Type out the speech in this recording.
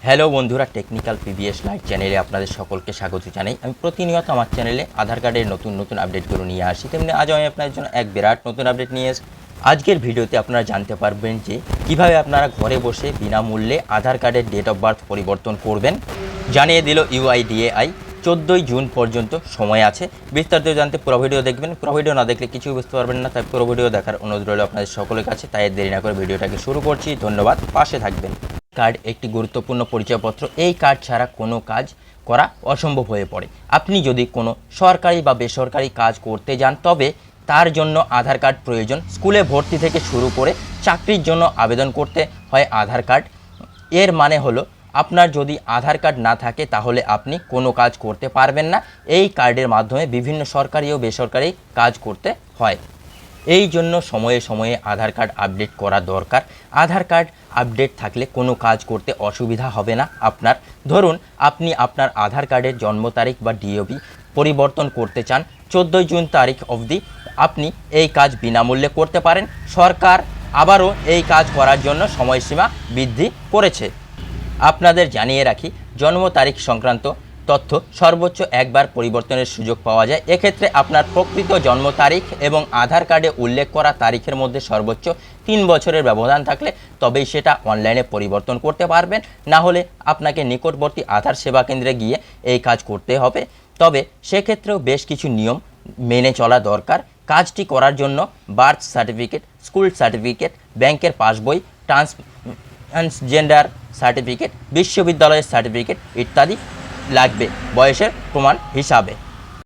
Hello বন্ধুরা, technical PBS live চ্যানেলে আপনাদের সকলকে স্বাগত জানাই। আমি প্রতিনিয়ত আমার চ্যানেলে আধার কার্ডের নতুন নতুন আপডেটগুলো নিয়ে আসি, তেমনি আজও আমি আপনাদের জন্য এক বিরাট নতুন আপডেট নিয়ে এসেছি। আজকের ভিডিওতে আপনারা জানতে পারবেন যে কিভাবে আপনারা ঘরে বসে বিনামূল্যে আধার কার্ডের ডেট অফ বার্থ পরিবর্তন করবেন। জানিয়ে দিল ইউআইডিএআই। 14ই জুন পর্যন্ত সময় আছে। বিস্তারিত জানতে পুরো ভিডিও দেখবেন। পুরো ভিডিও না দেখলে কিছুই বুঝতে পারবেন না, তাই পুরো ভিডিও দেখার অনুরোধ রইল আপনাদের সকলের কাছে। তাই দেরি না করে ভিডিওটাকে শুরু করছি। ধন্যবাদ, পাশে থাকবেন। কার্ড একটি গুরুত্বপূর্ণ পরিচয়পত্র। এই কার্ড ছাড়া কোনো কাজ করা অসম্ভব হয়ে পড়ে। আপনি যদি কোনো সরকারি বা বেসরকারি কাজ করতে যান তবে তার জন্য আধার কার্ড প্রয়োজন। স্কুলে ভর্তি থেকে শুরু করে চাকরির জন্য আবেদন করতে হয় আধার কার্ড। এর মানে হলো আপনার যদি আধার কার্ড না থাকে তাহলে আপনি কোনো কাজ করতে পারবেন না। এই কার্ডের মাধ্যমে বিভিন্ন সরকারি ও বেসরকারি কাজ করতে হয়। এই জন্য সময়ে সময়ে আধার কার্ড আপডেট করা দরকার। আধার কার্ড আপডেট থাকলে কোনো কাজ করতে অসুবিধা হবে না আপনার। ধরুন আপনি আপনার আধার কার্ডের জন্ম তারিখ বা ডিওবি পরিবর্তন করতে চান। 14ই জুন তারিখ অবধি আপনি এই কাজ বিনামূল্যে করতে পারেন। সরকার আবারও এই কাজ করার জন্য সময়সীমা বৃদ্ধি করেছে। আপনাদের জানিয়ে রাখি, জন্ম তারিখ সংক্রান্ত তথ্য সর্বোচ্চ একবার পরিবর্তনের সুযোগ পাওয়া যায়। এক্ষেত্রে আপনার প্রকৃত জন্ম তারিখ এবং আধার কার্ডে উল্লেখ করা তারিখের মধ্যে সর্বোচ্চ 3 বছরের ব্যবধান থাকলে তবেই সেটা অনলাইনে পরিবর্তন করতে পারবেন। না হলে আপনাকে নিকটবর্তী আধার সেবা কেন্দ্রে গিয়ে এই কাজ করতে হবে। তবে সেক্ষেত্রেও বেশ কিছু নিয়ম মেনে চলা দরকার। কাজটি করার জন্য বার্থ সার্টিফিকেট, স্কুল সার্টিফিকেট, ব্যাংকের পাসবই, ট্রান্সজেন্ডার সার্টিফিকেট, বিশ্ববিদ্যালয়ের সার্টিফিকেট ইত্যাদি লাগবে বয়সের প্রমাণ হিসাবে।